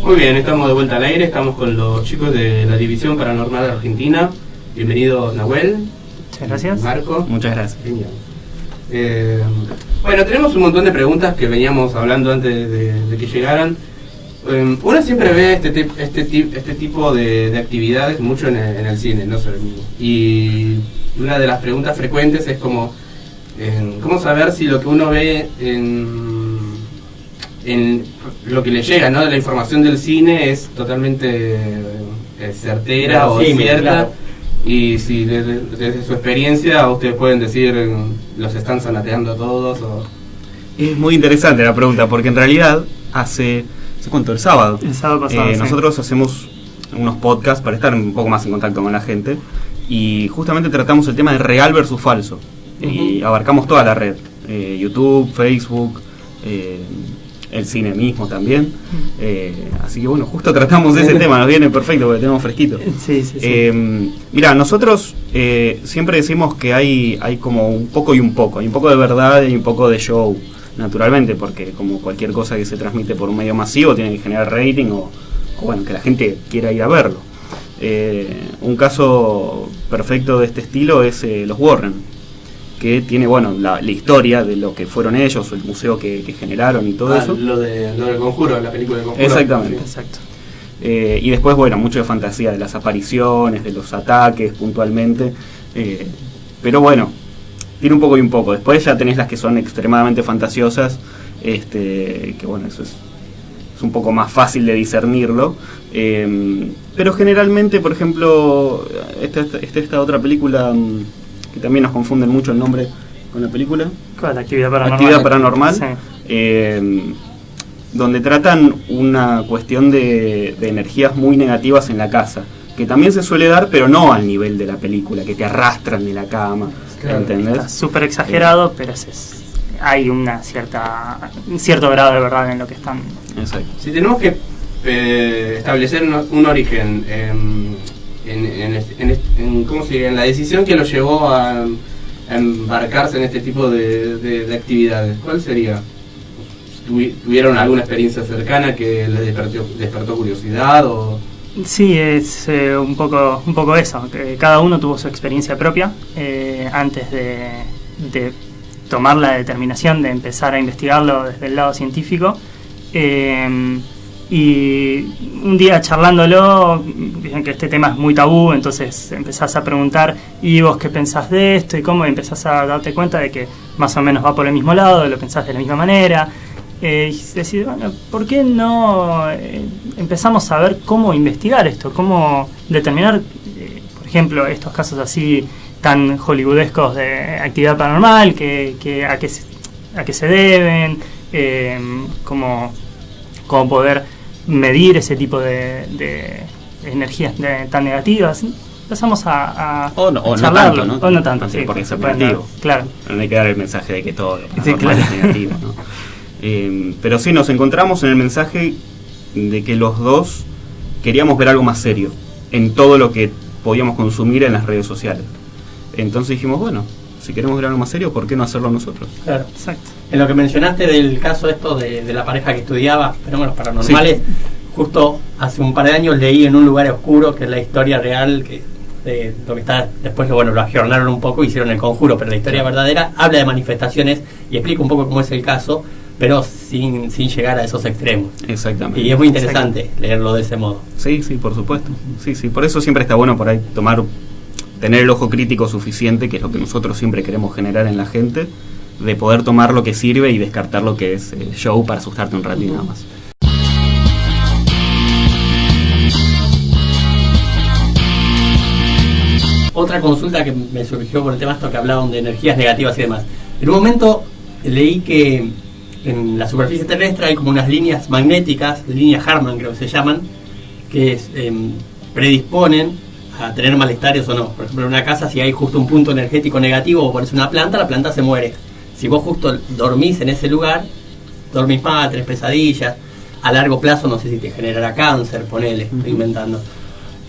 Muy bien, estamos de vuelta al aire, estamos con los chicos de la División Paranormal Argentina. Bienvenido, Nahuel. Muchas gracias. Marco. Muchas gracias. Genial. Bueno, tenemos un montón de preguntas que veníamos hablando antes de que llegaran. Uno siempre ve este tipo de actividades mucho en el cine, no sé. Y una de las preguntas frecuentes es como, ¿cómo saber si lo que uno ve en lo que le llega, ¿no?, de la información del cine es totalmente certera o cierta? Claro. Y si desde su experiencia ustedes pueden decir, los están zanateando a todos o... Es muy interesante la pregunta, porque en realidad ¿hace cuánto? El sábado pasado, sí. Nosotros hacemos unos podcasts para estar un poco más en contacto con la gente, y justamente tratamos el tema de real versus falso. Y abarcamos toda la red, YouTube, Facebook, el cine mismo también. Así que bueno, justo tratamos ese tema, nos viene perfecto porque tenemos fresquito. Sí. Mira, nosotros siempre decimos que hay como un poco y un poco. Hay un poco de verdad y un poco de show, naturalmente, porque como cualquier cosa que se transmite por un medio masivo tiene que generar rating o bueno, que la gente quiera ir a verlo. Un caso perfecto de este estilo es los Warren, que tiene, bueno, la historia de lo que fueron ellos, el museo que generaron y todo eso. Lo del Conjuro, la película del Conjuro. Exactamente. Sí. Exacto. Y después, bueno, mucho de fantasía, de las apariciones, de los ataques puntualmente. Pero bueno, tiene un poco y un poco. Después ya tenés las que son extremadamente fantasiosas, que bueno, eso es un poco más fácil de discernirlo. Pero generalmente, por ejemplo, esta otra película... que también nos confunden mucho el nombre con la película. ¿Cuál? Actividad Paranormal. Actividad Paranormal, sí. Donde tratan una cuestión de energías muy negativas en la casa, que también se suele dar, pero no al nivel de la película, que te arrastran de la cama, claro, ¿entendés? Está súper exagerado, pero hay un cierto grado de verdad en lo que están. Exacto. Si tenemos que establecer un origen ¿cómo se diría?, en la decisión que lo llevó a embarcarse en este tipo de actividades, ¿cuál sería? ¿Tuvieron alguna experiencia cercana que les despertó curiosidad? O... Sí, es un poco eso, que cada uno tuvo su experiencia propia antes de tomar la determinación de empezar a investigarlo desde el lado científico. Y un día charlándolo, dicen que este tema es muy tabú, entonces empezás a preguntar, ¿y vos qué pensás de esto? Y cómo empezás a darte cuenta de que más o menos va por el mismo lado, lo pensás de la misma manera. Y decís, bueno, ¿por qué no empezamos a ver cómo investigar esto? ¿Cómo determinar, por ejemplo, estos casos así tan hollywoodescos de actividad paranormal, a qué se deben, cómo poder medir ese tipo de energías tan negativas? Empezamos a charlarlo, no tanto, sí, porque es negativo. Claro. No hay que dar el mensaje de que todo sí, claro, es negativo, ¿no? Pero sí, nos encontramos en el mensaje de que los dos queríamos ver algo más serio en todo lo que podíamos consumir en las redes sociales. Entonces dijimos, bueno, si queremos ver algo más serio, ¿por qué no hacerlo nosotros? Claro, exacto. En lo que mencionaste del caso de la pareja que estudiaba fenómenos paranormales, sí, justo hace un par de años leí En un lugar oscuro, que es la historia real, de lo que está, después lo ayornaron un poco, hicieron El Conjuro, pero la historia verdadera habla de manifestaciones y explica un poco cómo es el caso, pero sin llegar a esos extremos. Exactamente. Y es muy interesante leerlo de ese modo. Sí, por supuesto. Sí, por eso siempre está bueno por ahí tener el ojo crítico suficiente, que es lo que nosotros siempre queremos generar en la gente, de poder tomar lo que sirve y descartar lo que es show para asustarte un rato y nada más. Otra consulta que me surgió por el tema esto que hablaban de energías negativas y demás. En un momento leí que en la superficie terrestre hay como unas líneas magnéticas, líneas Harman creo que se llaman, que predisponen a tener malestares o no. Por ejemplo, en una casa, si hay justo un punto energético negativo o pones una planta, la planta se muere. Si vos justo dormís en ese lugar, dormís más, tenés pesadillas, a largo plazo no sé si te generará cáncer, ponele, estoy inventando.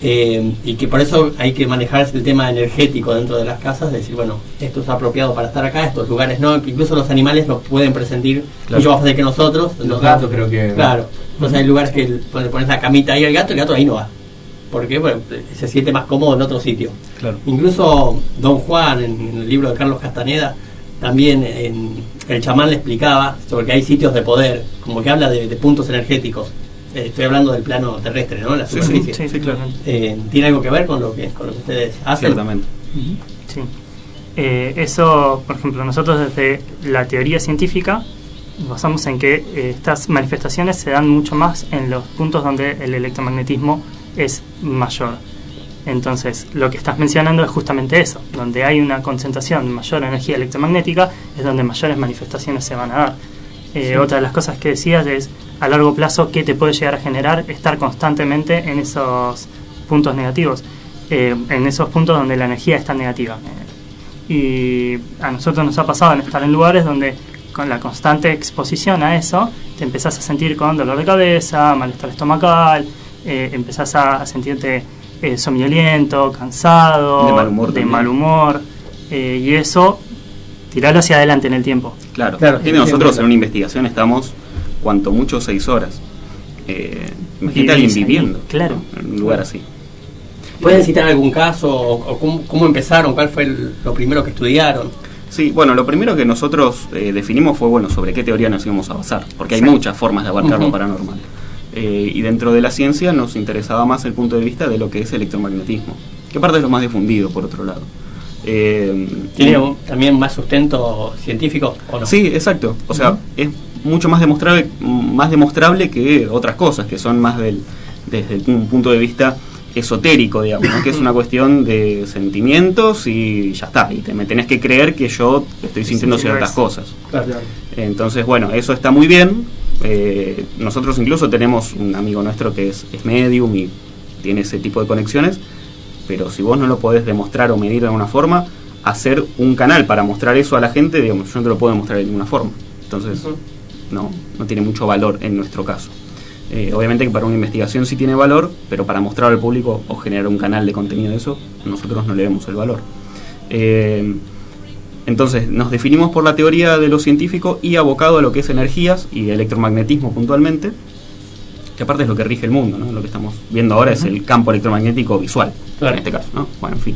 y que por eso hay que manejar el tema energético dentro de las casas, decir, bueno, esto es apropiado para estar acá, estos lugares no, que incluso los animales los pueden presentir mucho más fácil que nosotros. Los gatos creo que... Claro, entonces hay lugares que donde pones la camita ahí al gato, el gato ahí no va. Porque bueno, se siente más cómodo en otro sitio. Claro. Incluso Don Juan, en el libro de Carlos Castaneda, también el chamán le explicaba sobre que hay sitios de poder, como que habla de puntos energéticos. Estoy hablando del plano terrestre, ¿no? La superficie. Sí, claro. ¿Tiene algo que ver con lo que ustedes hacen? Ciertamente. Sí. Eso, por ejemplo, nosotros desde la teoría científica basamos en que estas manifestaciones se dan mucho más en los puntos donde el electromagnetismo es mayor. Entonces, lo que estás mencionando es justamente eso, donde hay una concentración de mayor energía electromagnética, es donde mayores manifestaciones se van a dar. Otra de las cosas que decías es, a largo plazo, ¿qué te puede llegar a generar estar constantemente en esos puntos negativos? En esos puntos donde la energía está negativa. Y a nosotros nos ha pasado en estar en lugares donde con la constante exposición a eso, te empezás a sentir con dolor de cabeza, malestar estomacal, empezás a sentirte somnoliento, cansado, de mal humor, y eso, tirarlo hacia adelante en el tiempo. Claro. Sí, Nosotros en una investigación estamos cuanto mucho 6 horas. Imagínate a alguien viviendo, claro, ¿no? En un lugar así. ¿Pueden citar algún caso o cómo empezaron? ¿Cuál fue lo primero que estudiaron? Sí, bueno, lo primero que nosotros definimos fue, bueno, sobre qué teoría nos íbamos a basar, porque hay muchas formas de abarcar lo paranormal. Y dentro de la ciencia nos interesaba más el punto de vista de lo que es electromagnetismo, que aparte es lo más difundido, por otro lado. ¿Tiene también más sustento científico o no? Sí, exacto. O sea, es mucho más demostrable que otras cosas, que son más desde un punto de vista esotérico, digamos, ¿no? Que es una cuestión de sentimientos y ya está, y me tenés que creer que yo estoy sintiendo ciertas cosas. Claro. Entonces, bueno, eso está muy bien. Nosotros incluso tenemos un amigo nuestro que es medium y tiene ese tipo de conexiones, pero si vos no lo podés demostrar o medir de alguna forma, hacer un canal para mostrar eso a la gente, digamos, yo no te lo puedo demostrar de ninguna forma. Entonces, no tiene mucho valor en nuestro caso. Obviamente que para una investigación sí tiene valor, pero para mostrar al público o generar un canal de contenido de eso, nosotros no le vemos el valor. Entonces nos definimos por la teoría de lo científico y abocado a lo que es energías y electromagnetismo puntualmente, que aparte es lo que rige el mundo, ¿no? Lo que estamos viendo ahora es el campo electromagnético visual, en este caso, ¿no? Bueno, en fin.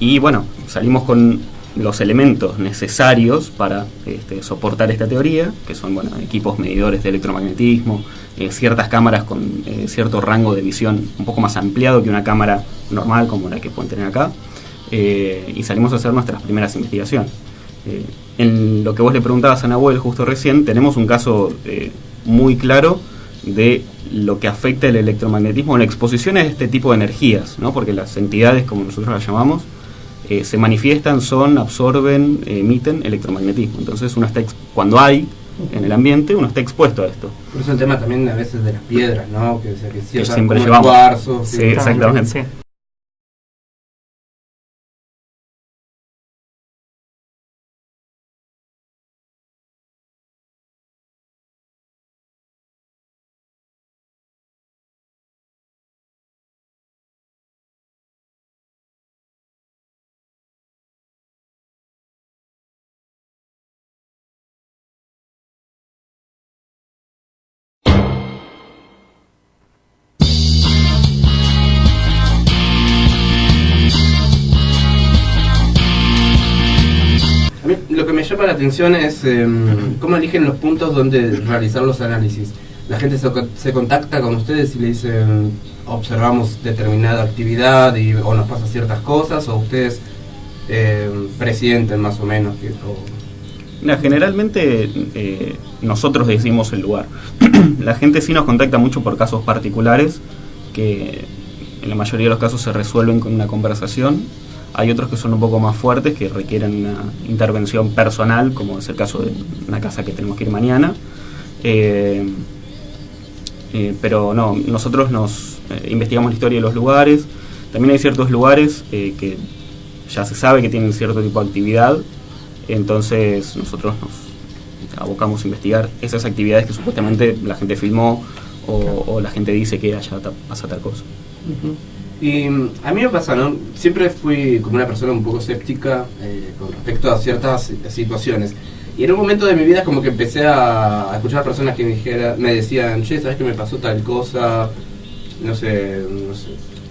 Y bueno, salimos con los elementos necesarios para soportar esta teoría, que son, bueno, equipos medidores de electromagnetismo, ciertas cámaras con cierto rango de visión un poco más ampliado que una cámara normal como la que pueden tener acá, y salimos a hacer nuestras primeras investigaciones. En lo que vos le preguntabas a Nahuel justo recién, tenemos un caso muy claro de lo que afecta el electromagnetismo en la exposición a este tipo de energías, ¿no? Porque las entidades, como nosotros las llamamos, se manifiestan, absorben, emiten electromagnetismo. Entonces uno está cuando hay en el ambiente, uno está expuesto a esto. Por eso el tema también a veces de las piedras, ¿no? Que siempre como llevamos. El cuarzo. Sí, exactamente. Sí. A mí lo que me llama la atención es cómo eligen los puntos donde realizar los análisis. La gente se contacta con ustedes y le dicen observamos determinada actividad o nos pasa ciertas cosas, o ustedes presienten más o menos que Mira, generalmente nosotros decimos el lugar. La gente sí nos contacta mucho por casos particulares que en la mayoría de los casos se resuelven con una conversación. Hay otros que son un poco más fuertes, que requieren una intervención personal, como es el caso de una casa que tenemos que ir mañana. Pero no, nosotros investigamos la historia de los lugares. También hay ciertos lugares que ya se sabe que tienen cierto tipo de actividad, entonces nosotros nos abocamos a investigar esas actividades que supuestamente la gente filmó o la gente dice que allá pasa tal cosa. Y a mí me pasa, ¿no? Siempre fui como una persona un poco escéptica con respecto a ciertas situaciones. Y en un momento de mi vida como que empecé a escuchar personas que me decían, che, ¿sabes que me pasó tal cosa? No sé,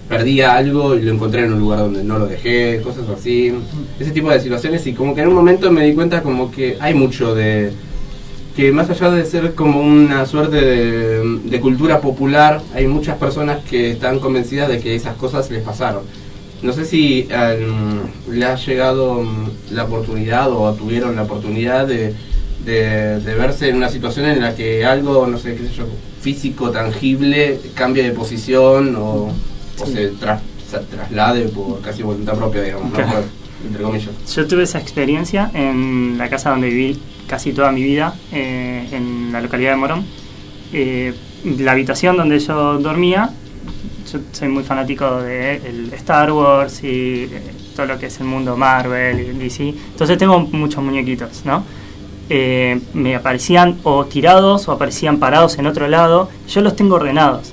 perdí algo y lo encontré en un lugar donde no lo dejé, cosas así. Ese tipo de situaciones, y como que en un momento me di cuenta como que hay mucho de... que más allá de ser como una suerte de cultura popular, hay muchas personas que están convencidas de que esas cosas les pasaron. No sé si le ha llegado la oportunidad o tuvieron la oportunidad de verse en una situación en la que algo, no sé, qué sé yo, físico, tangible, cambie de posición o se traslade por casi voluntad propia, digamos, ¿no? Por, entre comillas. Yo tuve esa experiencia en la casa donde viví casi toda mi vida, en la localidad de Morón. La habitación donde yo dormía, yo soy muy fanático de el Star Wars y todo lo que es el mundo Marvel y DC, entonces tengo muchos muñequitos, ¿no? Me aparecían o tirados o aparecían parados en otro lado. Yo los tengo ordenados.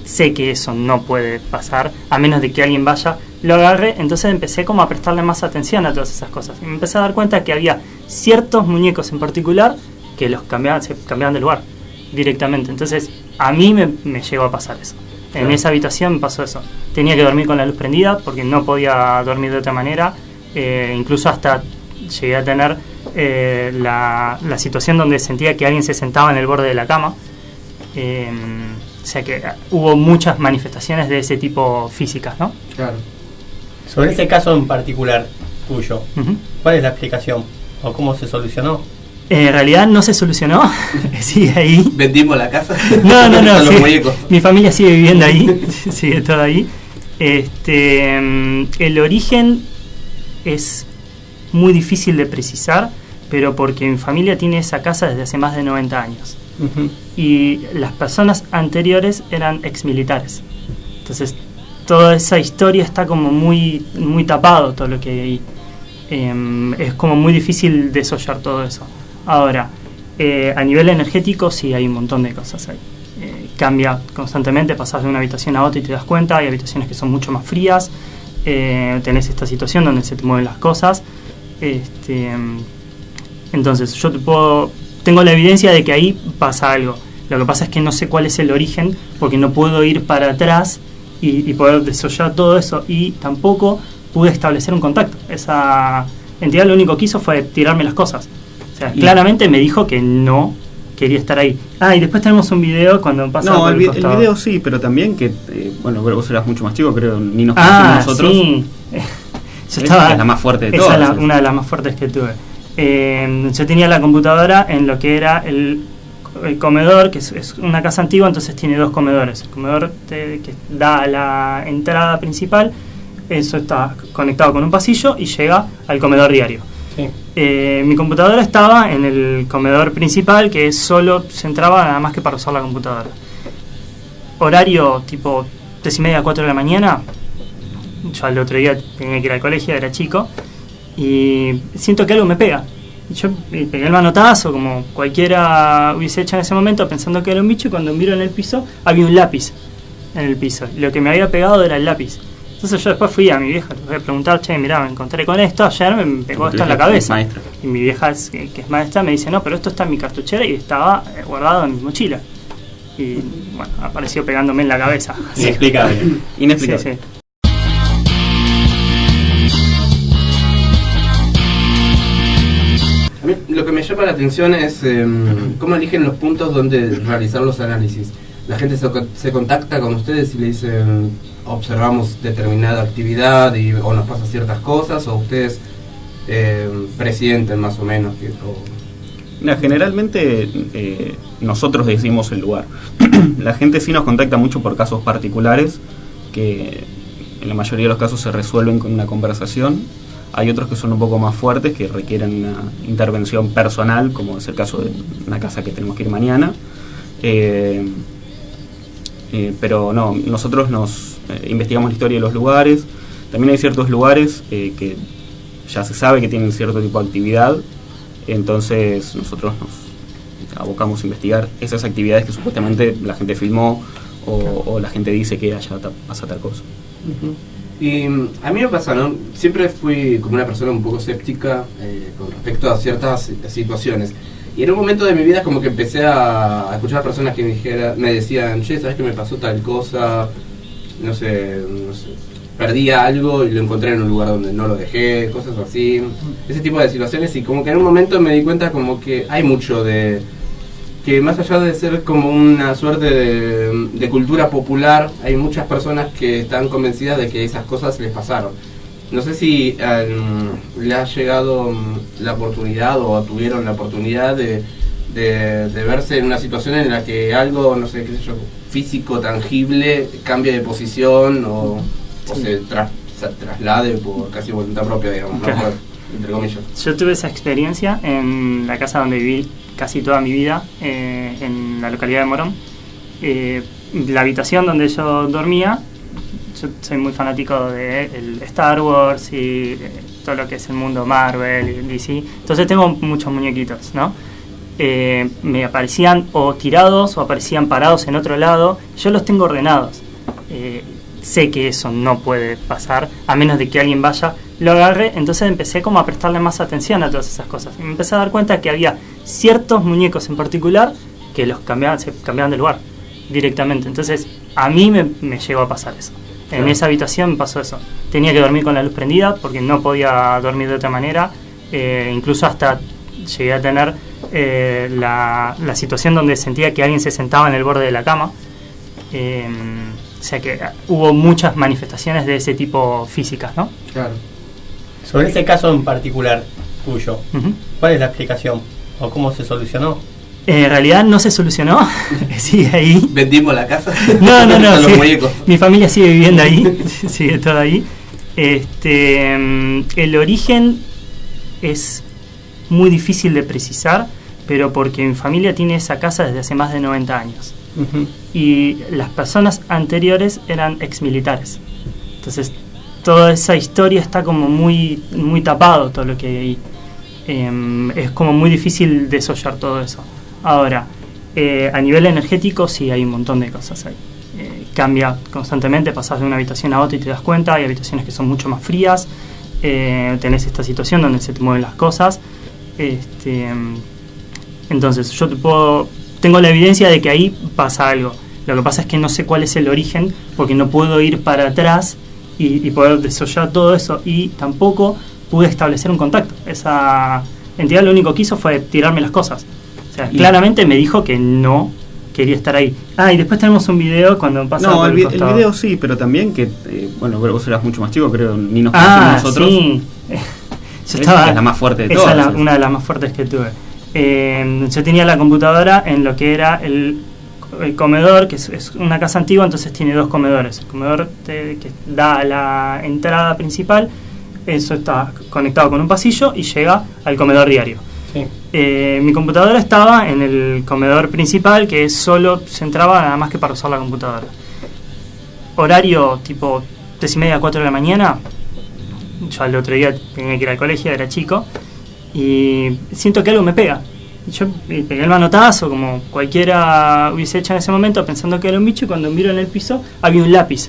Sé que eso no puede pasar a menos de que alguien vaya, lo agarre. Entonces empecé como a prestarle más atención a todas esas cosas y me empecé a dar cuenta que había ciertos muñecos en particular que se cambiaban de lugar directamente. Entonces a mí me llegó a pasar eso. En esa habitación me pasó eso. Tenía que dormir con la luz prendida porque no podía dormir de otra manera. Incluso hasta llegué a tener la situación donde sentía que alguien se sentaba en el borde de la cama. O sea que hubo muchas manifestaciones de ese tipo físicas, ¿no? Claro. Sobre ese caso en particular tuyo, ¿cuál es la explicación? ¿O cómo se solucionó? En realidad no se solucionó, sigue ahí. ¿Vendimos la casa? No, Los sí, muñecos. mi familia sigue viviendo ahí, sigue todo ahí. El origen es muy difícil de precisar, pero porque mi familia tiene esa casa desde hace más de 90 años. Y las personas anteriores eran exmilitares. Entonces toda esa historia está como muy tapado, todo lo que hay ahí. Es como muy difícil desollar todo eso. Ahora, a nivel energético sí hay un montón de cosas ahí. Cambia constantemente, pasas de una habitación a otra y te das cuenta. Hay habitaciones que son mucho más frías. Tenés esta situación donde se te mueven las cosas. Entonces yo tengo la evidencia de que ahí pasa algo. Lo que pasa es que no sé cuál es el origen, porque no puedo ir para atrás y poder desollar todo eso, y tampoco pude establecer un contacto. Esa entidad lo único que hizo fue tirarme las cosas. O sea, claramente me dijo que no quería estar ahí. Y después tenemos un video cuando pasa por el costado. El video sí, pero también que, bueno, vos eras mucho más chico, creo, ni nos conocimos nosotros. Sí. Esa es la más fuerte de todas. Esa es una de las más fuertes que tuve. Yo tenía la computadora en lo que era el comedor, que es una casa antigua, entonces tiene dos comedores. El comedor que da a la entrada principal, eso está conectado con un pasillo y llega al comedor diario. Sí. Mi computadora estaba en el comedor principal, que solo se entraba nada más que para usar la computadora. Horario tipo 3:30 a 4 de la mañana. Yo al otro día tenía que ir al colegio, era chico, y siento que algo me pega. Yo pegué el manotazo como cualquiera hubiese hecho en ese momento, pensando que era un bicho, y cuando miro en el piso había un lápiz en el piso. Lo que me había pegado era el lápiz. Entonces yo después fui a mi vieja, le voy a preguntar, che, mirá, me encontré con esto, ayer me pegó esto en la cabeza. Maestra. Y mi vieja, que es maestra, me dice, no, pero esto está en mi cartuchera y estaba guardado en mi mochila. Y bueno, apareció pegándome en la cabeza. Inexplicable. Inexplicable. Sí, sí. A mí lo que me llama la atención es cómo eligen los puntos donde realizar los análisis. La gente se contacta con ustedes y le dicen, observamos determinada actividad o nos pasa ciertas cosas, o ustedes presienten más o menos que Mira, generalmente nosotros decimos el lugar. La gente sí nos contacta mucho por casos particulares, que en la mayoría de los casos se resuelven con una conversación. Hay otros que son un poco más fuertes, que requieren una intervención personal, como es el caso de una casa que tenemos que ir mañana. Pero no, nosotros investigamos la historia de los lugares. También hay ciertos lugares que ya se sabe que tienen cierto tipo de actividad, entonces nosotros abocamos a investigar esas actividades que supuestamente la gente filmó o la gente dice que allá pasa tal cosa. Y a mí me pasa, ¿no? Siempre fui como una persona un poco escéptica con respecto a ciertas situaciones. Y en un momento de mi vida como que empecé a escuchar personas que me decían, che, ¿sabes que me pasó tal cosa? No sé, perdí algo y lo encontré en un lugar donde no lo dejé, cosas así. Ese tipo de situaciones, y como que en un momento me di cuenta como que hay mucho de... que más allá de ser como una suerte de cultura popular, hay muchas personas que están convencidas de que esas cosas les pasaron. No sé si le ha llegado la oportunidad o tuvieron la oportunidad de verse en una situación en la que algo, no sé, qué sé yo, físico, tangible, cambie de posición o se traslade por casi voluntad propia, digamos, ¿no? Por, entre comillas. Yo tuve esa experiencia en la casa donde viví casi toda mi vida, en la localidad de Morón. La habitación donde yo dormía, yo soy muy fanático de el Star Wars y todo lo que es el mundo Marvel y DC, entonces tengo muchos muñequitos, ¿no? Me aparecían o tirados o aparecían parados en otro lado. Yo los tengo ordenados. Sé que eso no puede pasar a menos de que alguien vaya, lo agarre. Entonces empecé como a prestarle más atención a todas esas cosas y me empecé a dar cuenta que había ciertos muñecos en particular que se cambiaban de lugar directamente. Entonces a mí me llegó a pasar eso. Claro. En esa habitación me pasó eso. Tenía que dormir con la luz prendida porque no podía dormir de otra manera. Incluso hasta llegué a tener la situación donde sentía que alguien se sentaba en el borde de la cama. O sea que hubo muchas manifestaciones de ese tipo físicas, ¿no? Claro. Sobre ese caso en particular tuyo, ¿cuál es la explicación? ¿O cómo se solucionó? En realidad no se solucionó, sigue ahí. ¿Vendimos la casa? No, Los muñecos. Mi familia sigue viviendo ahí, sigue todo ahí. El origen es muy difícil de precisar, pero porque mi familia tiene esa casa desde hace más de 90 años. Y las personas anteriores eran exmilitares. Entonces toda esa historia está como muy, muy tapado, todo lo que hay ahí. Es como muy difícil desollar todo eso. Ahora, a nivel energético sí hay un montón de cosas ahí. Cambia constantemente, pasas de una habitación a otra y te das cuenta. Hay habitaciones que son mucho más frías. Tenés esta situación donde se te mueven las cosas. Entonces yo tengo la evidencia de que ahí pasa algo. Lo que pasa es que no sé cuál es el origen, porque no puedo ir para atrás y poder desollar todo eso, y tampoco pude establecer un contacto. Esa entidad lo único que hizo fue tirarme las cosas. O sea, claramente me dijo que no quería estar ahí. Y después tenemos un video cuando pasa por el costado. El video sí, pero también que, bueno, vos eras mucho más chico, creo, ni nos conocimos nosotros. Sí. Esa es la más fuerte de todas. Esa es una de las más fuertes que tuve. Yo tenía la computadora en lo que era el comedor, que es una casa antigua, entonces tiene dos comedores. El comedor que da a la entrada principal, eso está conectado con un pasillo y llega al comedor diario. Sí. Mi computadora estaba en el comedor principal, que solo se entraba nada más que para usar la computadora. Horario tipo 3:30, 4 de la mañana. Yo al otro día tenía que ir al colegio, era chico, y siento que algo me pega. Yo pegué el manotazo como cualquiera hubiese hecho en ese momento, pensando que era un bicho, y cuando miro en el piso había un lápiz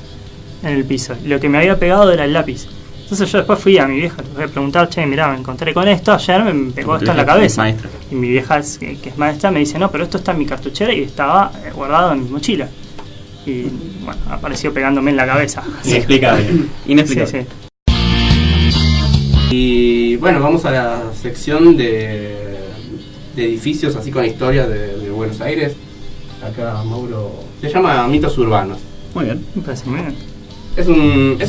en el piso. Lo que me había pegado era el lápiz. Entonces yo después fui a mi vieja, le voy a preguntar, che, mirá, me encontré con esto, ayer me pegó esto en la cabeza. Y mi vieja, que es maestra, me dice, no, pero esto está en mi cartuchera y estaba guardado en mi mochila. Y bueno, apareció pegándome en la cabeza. Inexplicable. Inexplicable. Sí, sí. Y bueno, vamos a la sección de edificios así con historia de Buenos Aires. Acá Mauro, se llama Mitos Urbanos. Muy bien. Me parece muy bien. Es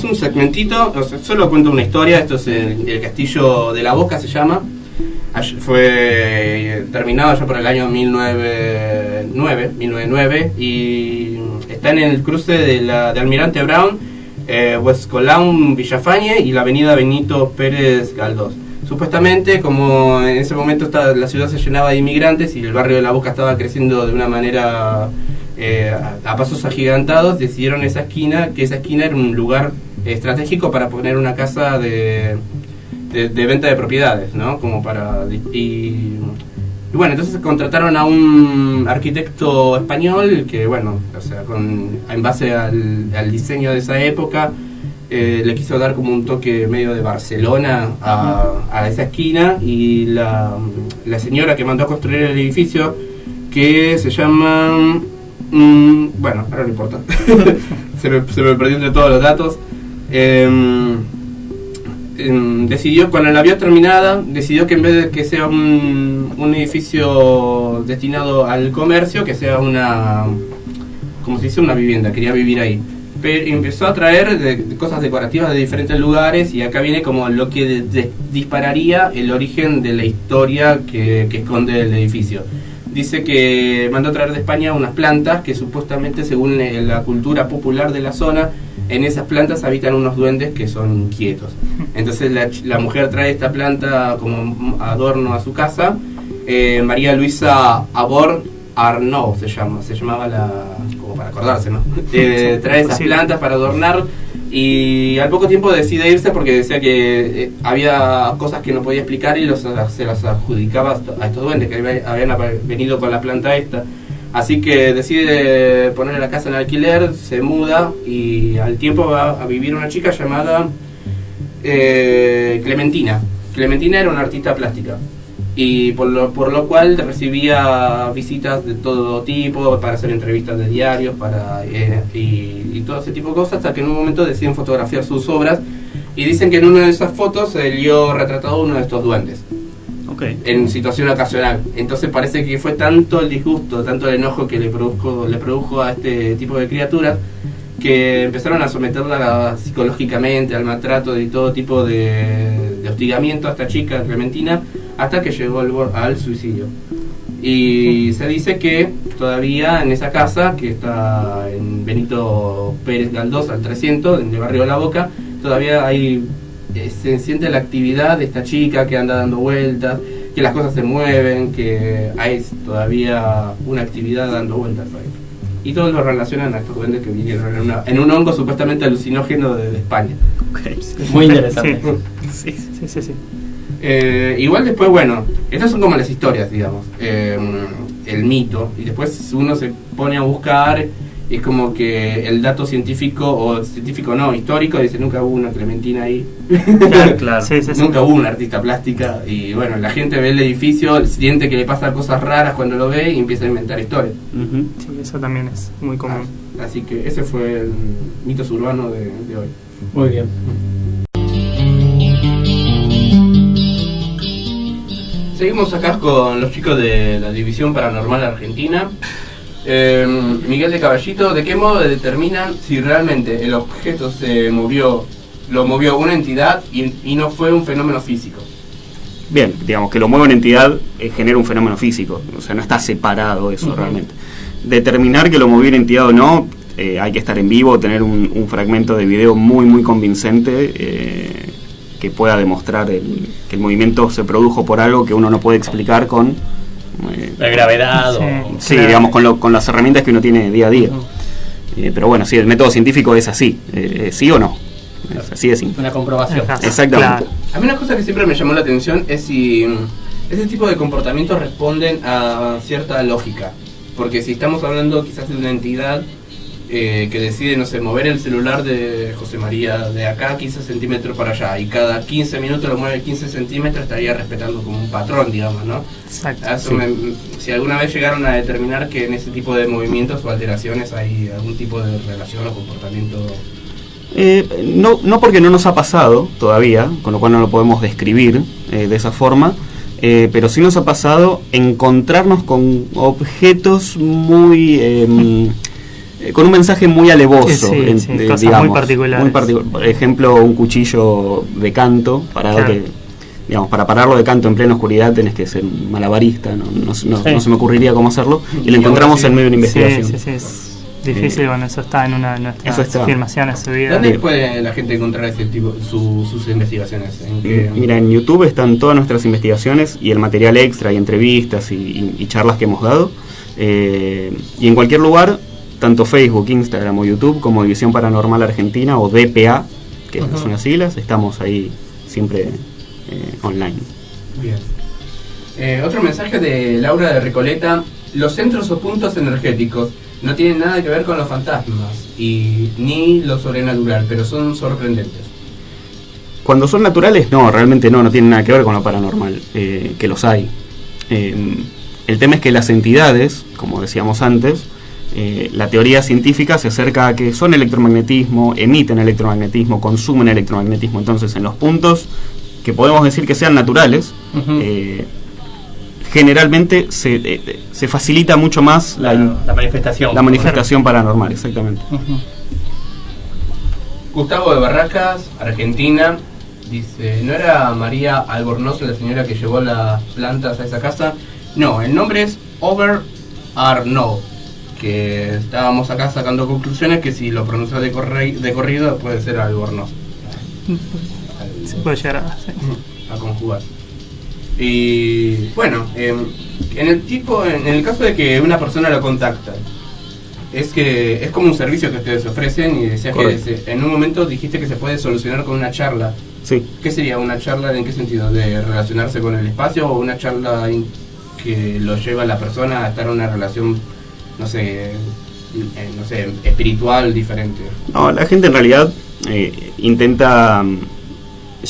un segmentito, o sea, solo cuento una historia. Esto es el Castillo de la Boca, se llama. Fue terminado ya por el año 1909 y está en el cruce de Almirante Brown, Huescolaun Villafañe y la avenida Benito Pérez Galdós. Supuestamente, como en ese momento la ciudad se llenaba de inmigrantes y el barrio de La Boca estaba creciendo de una manera a pasos agigantados, decidieron que esa esquina era un lugar estratégico para poner una casa de venta de propiedades, ¿no? Como para Y bueno, entonces contrataron a un arquitecto español que, bueno, o sea, en base al diseño de esa época, le quiso dar como un toque medio de Barcelona a esa esquina, y la señora que mandó a construir el edificio, que se llama... bueno, ahora no importa. se me perdió entre todos los datos. Decidió, cuando la vio terminada, decidió que en vez de que sea un edificio destinado al comercio, que sea como se dice, una vivienda. Quería vivir ahí. Pero empezó a traer cosas decorativas de diferentes lugares, y acá viene como lo que dispararía el origen de la historia que esconde el edificio. Dice que mandó a traer de España unas plantas que supuestamente, según la cultura popular de la zona, en esas plantas habitan unos duendes que son quietos. Entonces la mujer trae esta planta como adorno a su casa. María Luisa Abor Arnaud se llamaba como para acordarse, ¿no? Trae esas plantas para adornar, y al poco tiempo decide irse porque decía que había cosas que no podía explicar y se las adjudicaba a estos duendes que habían venido con la planta esta. Así que decide poner la casa en alquiler, se muda, y al tiempo va a vivir una chica llamada Clementina. Clementina era una artista plástica, y por lo cual recibía visitas de todo tipo para hacer entrevistas de diarios y todo ese tipo de cosas, hasta que en un momento deciden fotografiar sus obras, y dicen que en una de esas fotos se vio retratado uno de estos duendes. En situación ocasional. Entonces parece que fue tanto el disgusto, tanto el enojo que le produjo a este tipo de criaturas, que empezaron a someterla psicológicamente al maltrato y todo tipo de hostigamiento a esta chica Clementina, hasta que llegó al suicidio. Y se dice que todavía en esa casa, que está en Benito Pérez Galdós al 300, en el barrio de La Boca, todavía se siente la actividad de esta chica que anda dando vueltas, que las cosas se mueven, que hay todavía una actividad dando vueltas ahí. Y todos lo relacionan a estos duendes que vinieron en un hongo supuestamente alucinógeno de España. Muy interesante. Sí. Igual después, bueno, estas son como las historias, digamos, el mito, y después uno se pone a buscar. Es como que el dato científico no, histórico, dice nunca hubo una Clementina ahí. Claro. Nunca hubo una artista plástica, y bueno, la gente ve el edificio, siente que le pasan cosas raras cuando lo ve y empieza a inventar historias. Sí, eso también es muy común. Así que ese fue el mitos urbano de hoy. Muy bien. Seguimos acá con los chicos de la División Paranormal Argentina. Miguel de Caballito, ¿de qué modo determinan si realmente el objeto lo movió una entidad y no fue un fenómeno físico? Bien, digamos que lo mueve una entidad genera un fenómeno físico, o sea, no está separado eso realmente. Determinar que lo movió una entidad o no, hay que estar en vivo, tener un fragmento de video muy convincente que pueda demostrar que el movimiento se produjo por algo que uno no puede explicar con la gravedad. Sí, claro. Digamos, con las herramientas que uno tiene día a día. Pero bueno, sí, el método científico es así, sí o no. Es así de simple. Una comprobación. Exactamente. Claro. A mí una cosa que siempre me llamó la atención es si ese tipo de comportamientos responden a cierta lógica. Porque si estamos hablando quizás de una entidad que decide, no sé, mover el celular de José María de acá 15 centímetros para allá, y cada 15 minutos lo mueve 15 centímetros, estaría respetando como un patrón, digamos, ¿no? Exacto. Si alguna vez llegaron a determinar que en ese tipo de movimientos o alteraciones hay algún tipo de relación o comportamiento... No, porque no nos ha pasado todavía, con lo cual no lo podemos describir de esa forma, pero sí nos ha pasado encontrarnos con objetos muy... con un mensaje muy alevoso, cosas digamos, muy particulares. Por ejemplo, un cuchillo de canto, para pararlo de canto en plena oscuridad tenés que ser un malabarista, no se me ocurriría cómo hacerlo, y lo encontramos en medio de una investigación. Sí, es difícil, bueno, eso está en una de nuestras filmaciones subidas. ¿Dónde puede la gente encontrar ese tipo, sus investigaciones? Mira, en YouTube están todas nuestras investigaciones y el material extra y entrevistas y charlas que hemos dado, y en cualquier lugar, tanto Facebook, Instagram o YouTube como División Paranormal Argentina o DPA, que son las siglas, estamos ahí siempre online. Bien. Otro mensaje de Laura de Recoleta: los centros o puntos energéticos no tienen nada que ver con los fantasmas y ni lo sobrenatural, pero son sorprendentes. Cuando son naturales, no, realmente no tienen nada que ver con lo paranormal, que los hay. El tema es que las entidades, como decíamos antes, la teoría científica se acerca a que son electromagnetismo, emiten electromagnetismo, consumen electromagnetismo. Entonces, en los puntos que podemos decir que sean naturales, generalmente se facilita mucho más la manifestación. La manifestación paranormal, exactamente. Gustavo de Barracas, Argentina, dice: ¿no era María Albornoz la señora que llevó las plantas a esa casa? No, el nombre es Over Arnaud, que estábamos acá sacando conclusiones que si lo pronuncias de corrido puede ser Albornoz. Se puede llegar a conjugar. Y bueno, en el caso de que una persona lo contacta, es como un servicio que ustedes ofrecen, y decías que en un momento dijiste que se puede solucionar con una charla. Sí. ¿Qué sería una charla? ¿En qué sentido? ¿De relacionarse con el espacio o una charla que lo lleva a la persona a estar en una relación, no sé, espiritual diferente? No, la gente en realidad intenta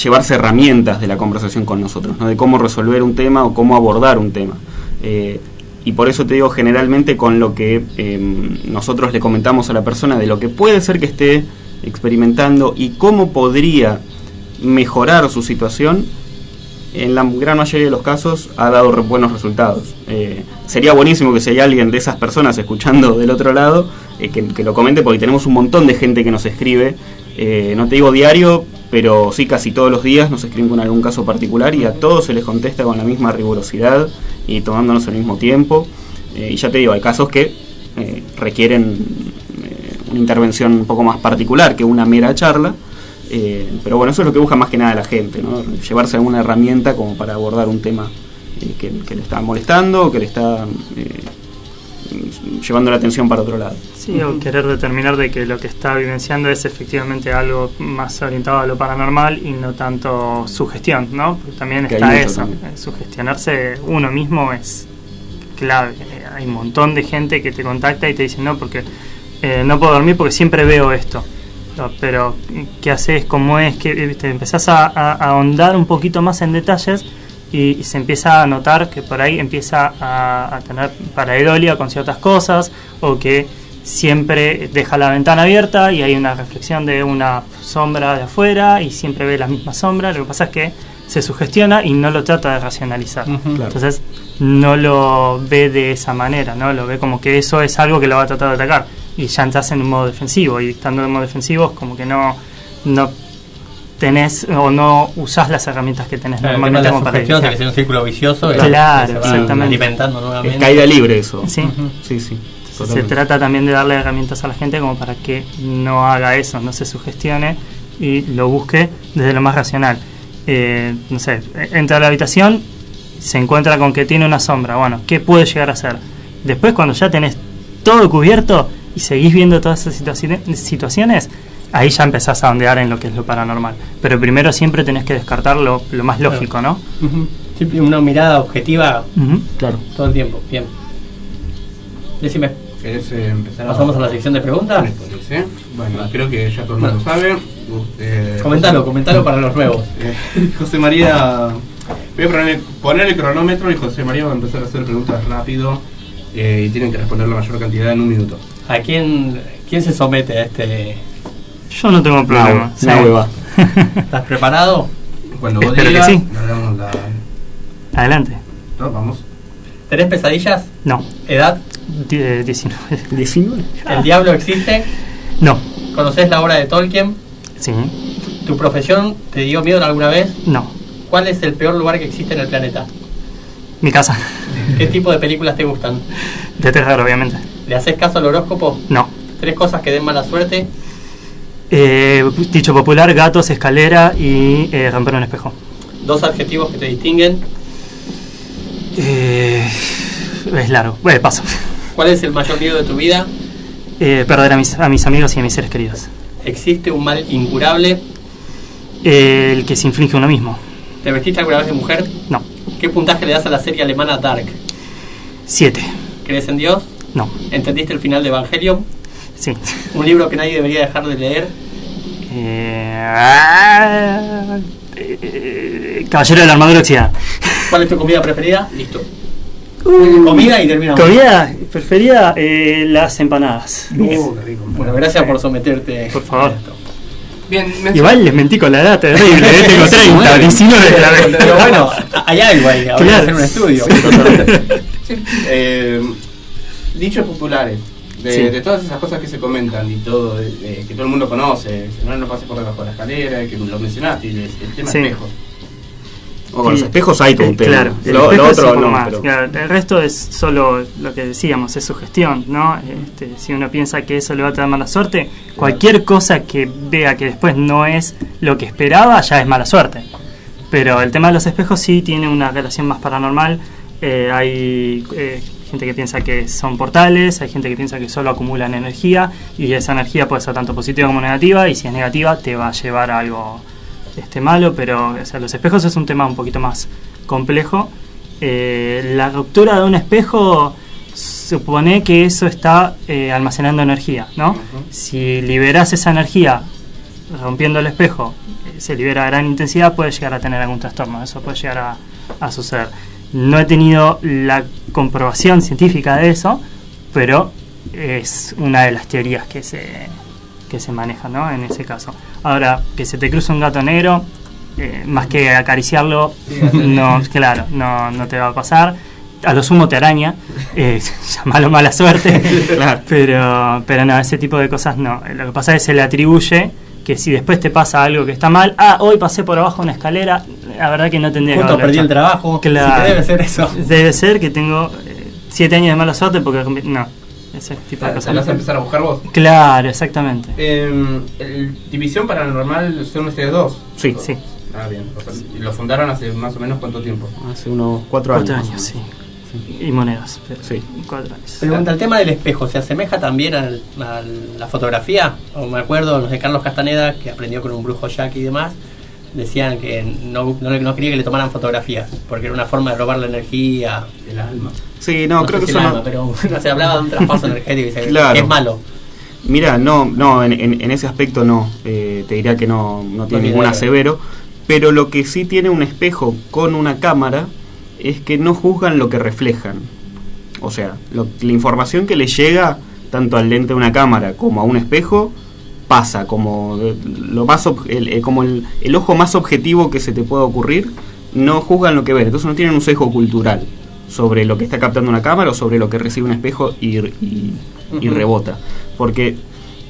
llevarse herramientas de la conversación con nosotros, ¿no? De cómo resolver un tema o cómo abordar un tema. Y por eso te digo, generalmente con lo que nosotros le comentamos a la persona de lo que puede ser que esté experimentando y cómo podría mejorar su situación, en la gran mayoría de los casos ha dado buenos resultados. Sería buenísimo que si hay alguien de esas personas escuchando del otro lado, que lo comente, porque tenemos un montón de gente que nos escribe, no te digo diario, pero sí casi todos los días nos escriben con algún caso particular, y a todos se les contesta con la misma rigurosidad y tomándonos el mismo tiempo. Y ya te digo, hay casos que requieren una intervención un poco más particular que una mera charla. Pero bueno, eso es lo que busca más que nada la gente, ¿no? Llevarse alguna herramienta como para abordar un tema que le está molestando o que le está llevando la atención para otro lado. Sí, o querer determinar de que lo que está vivenciando es efectivamente algo más orientado a lo paranormal y no tanto sugestión, ¿no? Porque también que está eso, sugestionarse uno mismo es clave. Hay un montón de gente que te contacta y te dice: no, porque no puedo dormir porque siempre veo esto. No, pero ¿qué haces? ¿Cómo es? Que te empezás a ahondar un poquito más en detalles y se empieza a notar que por ahí empieza a tener pareidolia con ciertas cosas, o que siempre deja la ventana abierta y hay una reflexión de una sombra de afuera y siempre ve la misma sombra. Lo que pasa es que se sugestiona y no lo trata de racionalizar. Claro. Entonces no lo ve de esa manera, ¿no? Lo ve como que eso es algo que lo va a tratar de atacar, y ya entras en un modo defensivo, y estando en modo defensivo es como que no tenés o no usás las herramientas que tenés normalmente como para evitar. Que sea un círculo vicioso, claro, se va exactamente, alimentando nuevamente. Es caída libre eso. Sí. Sí. Se trata también de darle herramientas a la gente como para que no haga eso, no se sugestione y lo busque desde lo más racional. No sé, entra a la habitación, se encuentra con que tiene una sombra. Bueno, ¿qué puede llegar a ser? Después, cuando ya tenés todo cubierto y seguís viendo todas esas situaciones, ahí ya empezás a ondear en lo que es lo paranormal. Pero primero siempre tenés que descartar lo más lógico, ¿no? Siempre una mirada objetiva, claro, todo el tiempo. Bien. Decime. ¿Querés empezar? ¿Pasamos a la sección de preguntas? Bueno, creo que ya todo el mundo sabe. Comentalo para los nuevos. José María, voy a poner el cronómetro y José María va a empezar a hacer preguntas rápido, y tienen que responder la mayor cantidad en un minuto. ¿A quién se somete a este? Yo no tengo problema. ¿Estás preparado? Cuando vos Espero digas, que sí. Adelante. Adelante. No, vamos. ¿Tenés pesadillas? No. ¿Edad? 19. ¿19? ¿El diablo existe? No. ¿Conocés la obra de Tolkien? Sí. ¿Tu profesión te dio miedo alguna vez? No. ¿Cuál es el peor lugar que existe en el planeta? Mi casa. ¿Qué tipo de películas te gustan? De terror, obviamente. ¿Le haces caso al horóscopo? No. 3 cosas que den mala suerte. Dicho popular: gatos, escalera y romper un espejo. 2 adjetivos que te distinguen. Es largo. Paso. ¿Cuál es el mayor miedo de tu vida? Perder a mis amigos y a mis seres queridos. ¿Existe un mal incurable? El que se inflige uno mismo. ¿Te vestiste alguna vez de mujer? No. ¿Qué puntaje le das a la serie alemana Dark? 7. ¿Crees en Dios? No. ¿Entendiste el final de Evangelion? Sí. ¿Un libro que nadie debería dejar de leer? Caballero de la Armadura Oxidada. ¿Cuál es tu comida preferida? Listo. Uh. Comida y terminamos. Comida preferida, las empanadas. Qué rico. Bueno, gracias por someterte. Por favor. a esto. Bien, Igual les mentí con la edad terrible, tengo 30, 19. Pero bueno, hay algo ahí, habrá que hacer un estudio. Sí. Dichos populares, de todas esas cosas que se comentan y todo, que todo el mundo conoce, no pases por debajo de la escalera, que lo mencionaste, y el tema espejos. O con los espejos hay todo un tema. Claro, Lo espejo es otro un poco no, más, pero... claro, el resto es solo lo que decíamos, es sugestión, ¿no? Si uno piensa que eso le va a traer mala suerte, cualquier cosa que vea que después no es lo que esperaba, ya es mala suerte. Pero el tema de los espejos sí tiene una relación más paranormal. Hay gente que piensa que son portales, hay gente que piensa que solo acumulan energía, y esa energía puede ser tanto positiva como negativa, y si es negativa te va a llevar a algo malo, pero o sea, los espejos es un tema un poquito más complejo. La ruptura de un espejo supone que eso está almacenando energía, ¿no? Si liberas esa energía rompiendo el espejo, se libera a gran intensidad, puede llegar a tener algún trastorno, eso puede llegar a suceder. No he tenido la comprobación científica de eso, pero es una de las teorías que se manejan, ¿no? En ese caso. Ahora, que se te cruza un gato negro, más que acariciarlo, no te va a pasar. A lo sumo te araña, llamalo mala suerte, Claro. pero no, ese tipo de cosas no. Lo que pasa es que se le atribuye que si después te pasa algo que está mal, hoy pasé por abajo una escalera, la verdad que no tendría que Justo haberlo perdí hecho. el trabajo. Claro. Sí que debe ser eso. Debe ser que tengo 7 años de mala suerte porque no, ese tipo de ¿Te cosas. vas a empezar a buscar vos? Claro, exactamente. División Paranormal son ustedes dos. Sí. Sí. Bien. O sea, ¿y lo fundaron hace más o menos cuánto tiempo? Hace unos 4 años. 4 años, sí. Y monedas, pero Sí. 4 años. Pregunta, ¿el tema del espejo se asemeja también a la fotografía? O me acuerdo, no sé, Carlos Castaneda, que aprendió con un brujo Jack y demás, decían que no quería que le tomaran fotografías, porque era una forma de robar la energía. El alma. Sí, no, creo sé que si eso el no... alma, pero no se hablaba de un traspaso energético y dice Claro. que es malo. Mira, no, en ese aspecto no. Te diría que no tiene tiene ningún nada que ver. asevero. Pero lo que sí tiene un espejo con una cámara es que no juzgan lo que reflejan. O sea, la información que le llega tanto al lente de una cámara como a un espejo pasa como lo más como el ojo más objetivo que se te pueda ocurrir. No juzgan lo que ven, entonces no tienen un sesgo cultural sobre lo que está captando una cámara o sobre lo que recibe un espejo y rebota. Porque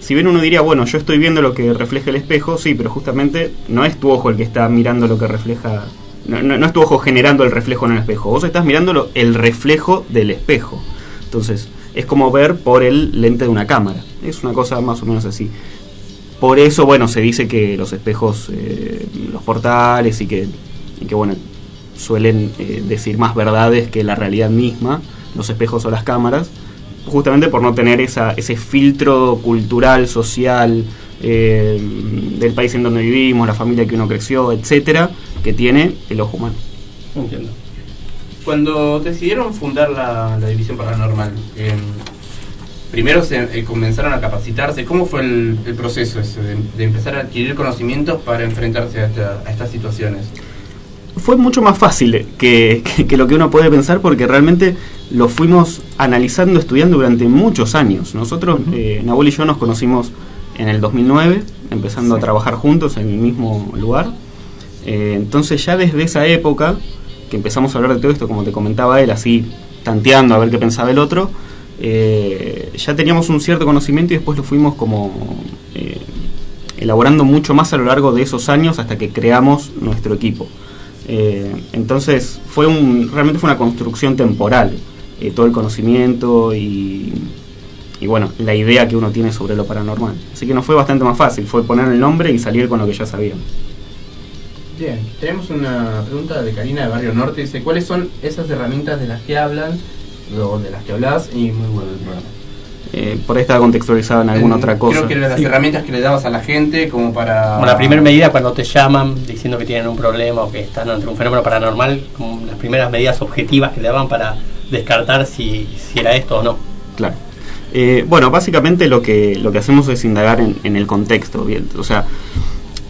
si bien uno diría, bueno, yo estoy viendo lo que refleja el espejo, sí, pero justamente no es tu ojo el que está mirando lo que refleja, no es tu ojo generando el reflejo en el espejo, vos estás mirando el reflejo del espejo. Entonces, es como ver por el lente de una cámara. Es una cosa más o menos así. Por eso, bueno, se dice que los espejos, los portales y que bueno, suelen decir más verdades que la realidad misma, los espejos o las cámaras, justamente por no tener ese filtro cultural, social, del país en donde vivimos, la familia que uno creció, etcétera, que tiene el ojo humano. Entiendo. Cuando decidieron fundar la División Paranormal, primero comenzaron a capacitarse. ¿Cómo fue el proceso ese de empezar a adquirir conocimientos para enfrentarse a estas situaciones? Fue mucho más fácil que lo que uno puede pensar, porque realmente lo fuimos analizando, estudiando durante muchos años. Nosotros, Nahuel y yo, nos conocimos en el 2009, empezando a trabajar juntos en el mismo lugar. Entonces ya desde esa época, que empezamos a hablar de todo esto, como te comentaba él, así tanteando a ver qué pensaba el otro, ya teníamos un cierto conocimiento y después lo fuimos como elaborando mucho más a lo largo de esos años hasta que creamos nuestro equipo. Entonces realmente fue una construcción temporal, todo el conocimiento y bueno, la idea que uno tiene sobre lo paranormal. Así que nos fue bastante más fácil, fue poner el nombre y salir con lo que ya sabíamos. Bien, tenemos una pregunta de Karina de Barrio Norte. Dice, ¿cuáles son esas herramientas de las que hablan, o de las que hablas? Y muy bueno el programa. Por ahí estaba contextualizado en alguna otra cosa. Creo que las herramientas que le dabas a la gente como para... Como la primera medida cuando te llaman diciendo que tienen un problema o que están ante un fenómeno paranormal, como las primeras medidas objetivas que le daban para descartar si era esto o no. Claro. Bueno, básicamente lo que hacemos es indagar en el contexto, bien. O sea,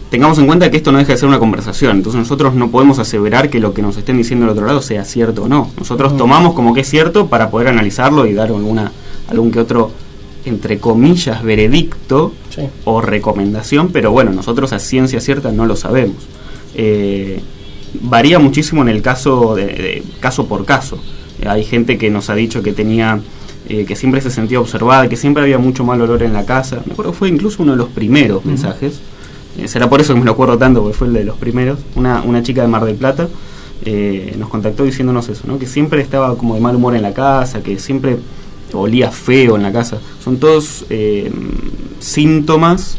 tengamos en cuenta que esto no deja de ser una conversación, entonces nosotros no podemos aseverar que lo que nos estén diciendo del otro lado sea cierto o no. Nosotros tomamos como que es cierto para poder analizarlo y dar algún que otro, entre comillas, veredicto o recomendación, pero bueno, nosotros a ciencia cierta no lo sabemos. Varía muchísimo en el caso de caso por caso. Hay gente que nos ha dicho que tenía que siempre se sentía observada, que siempre había mucho mal olor en la casa. Me acuerdo que fue incluso uno de los primeros mensajes. Será por eso que me lo acuerdo tanto, porque fue el de los primeros. Una chica de Mar del Plata nos contactó diciéndonos eso, ¿no? Que siempre estaba como de mal humor en la casa, que siempre olía feo en la casa. Son todos síntomas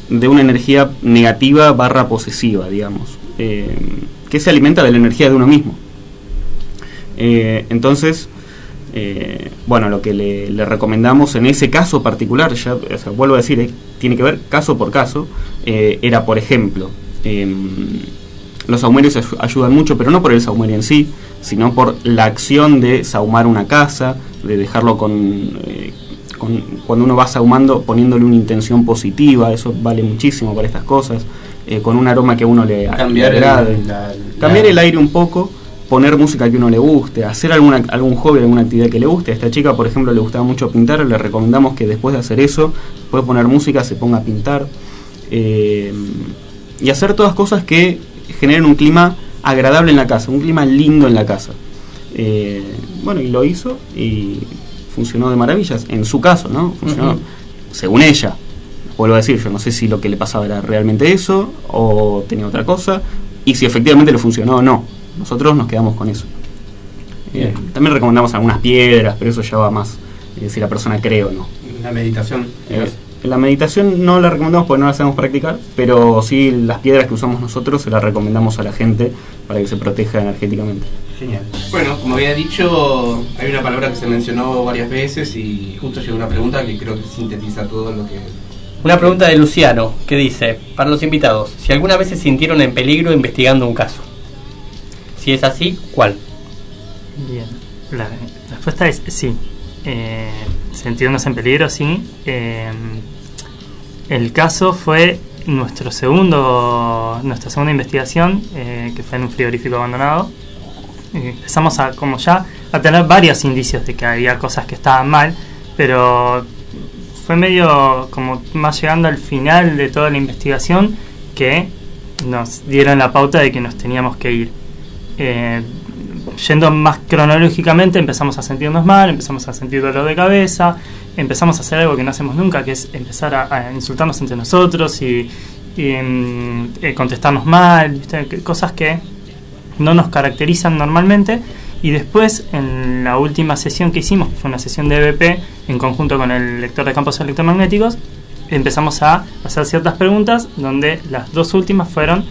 de una energía negativa / posesiva, digamos, que se alimenta de la energía de uno mismo. Entonces, bueno, lo que le recomendamos en ese caso particular, ya, o sea, vuelvo a decir, tiene que ver caso por caso, era, por ejemplo, los sahumerios ayudan mucho, pero no por el sahumerio en sí, sino por la acción de sahumar una casa, de dejarlo cuando uno va sahumando, poniéndole una intención positiva. Eso vale muchísimo para estas cosas, con un aroma que a uno le agrade, cambiar el aire un poco, poner música que a uno le guste, hacer algún hobby, alguna actividad que le guste. A esta chica, por ejemplo, le gustaba mucho pintar, le recomendamos que después de hacer eso, después de poner música, se ponga a pintar, y hacer todas cosas que generen un clima agradable en la casa, un clima lindo en la casa. Bueno, y lo hizo y funcionó de maravillas, en su caso, ¿no? Funcionó según ella. Vuelvo a decir, yo no sé si lo que le pasaba era realmente eso o tenía otra cosa, y si efectivamente le funcionó o no. Nosotros nos quedamos con eso. También recomendamos algunas piedras, pero eso ya va más si la persona cree o no. La meditación. La meditación no la recomendamos porque no la sabemos practicar, pero sí las piedras que usamos nosotros se las recomendamos a la gente para que se proteja energéticamente. Genial. Bueno, como había dicho, hay una palabra que se mencionó varias veces y justo llegó una pregunta que creo que sintetiza todo lo que... Una pregunta de Luciano, que dice, para los invitados, si alguna vez se sintieron en peligro investigando un caso. Si es así, ¿cuál? Bien, la respuesta es sí. Sentirnos en peligro, sí. El caso fue nuestra segunda investigación, que fue en un frigorífico abandonado. Empezamos a tener varios indicios de que había cosas que estaban mal, pero fue medio como más llegando al final de toda la investigación que nos dieron la pauta de que nos teníamos que ir. Yendo más cronológicamente, empezamos a sentirnos mal, empezamos a sentir dolor de cabeza, empezamos a hacer algo que no hacemos nunca, que es empezar a insultarnos entre nosotros y contestarnos mal, ¿viste? Cosas que no nos caracterizan normalmente. Y después, en la última sesión que hicimos, que fue una sesión de EVP en conjunto con el lector de campos electromagnéticos, empezamos a hacer ciertas preguntas, donde las dos últimas fueron: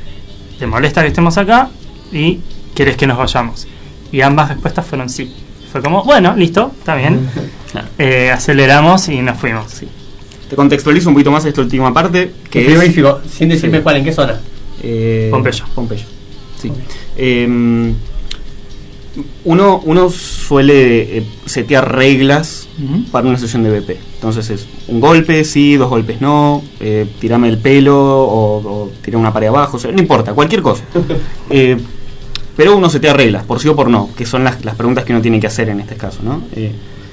¿te molesta que estemos acá? Y ¿quieres que nos vayamos? Y ambas respuestas fueron sí. Fue como, bueno, listo, está bien. Aceleramos y nos fuimos. Sí. Te contextualizo un poquito más esta última parte, que frigorífico, sin decirme cuál, ¿en qué zona? Pompeyo. Sí. Uno suele setear reglas para una sesión de BP. Entonces es un golpe sí, 2 golpes no, tirame el pelo o tirar una pared abajo, o sea, no importa, cualquier cosa. Pero uno setea reglas, por sí o por no, que son las preguntas que uno tiene que hacer en este caso, ¿no?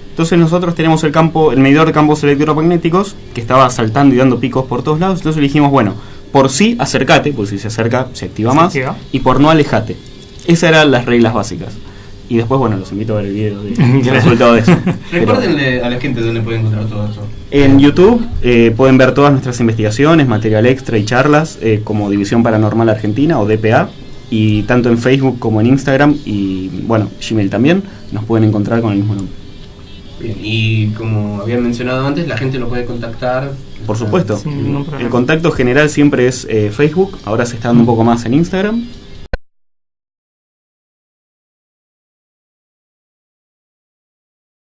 Entonces nosotros tenemos el medidor de campos electromagnéticos que estaba saltando y dando picos por todos lados. Entonces le dijimos, bueno, por sí acércate, porque si se acerca se activa más, y por no alejate. Esas eran las reglas básicas. Y después, bueno, los invito a ver el video del resultado de eso. Recuérdenle a la gente dónde pueden encontrar todo eso. En YouTube pueden ver todas nuestras investigaciones, material extra y charlas, como División Paranormal Argentina o DPA. Y tanto en Facebook como en Instagram y, bueno, Gmail también, nos pueden encontrar con el mismo nombre. Bien, y como habían mencionado antes, la gente lo puede contactar. Por supuesto. Sí, ningún problema. El contacto general siempre es Facebook, ahora se está dando un poco más en Instagram.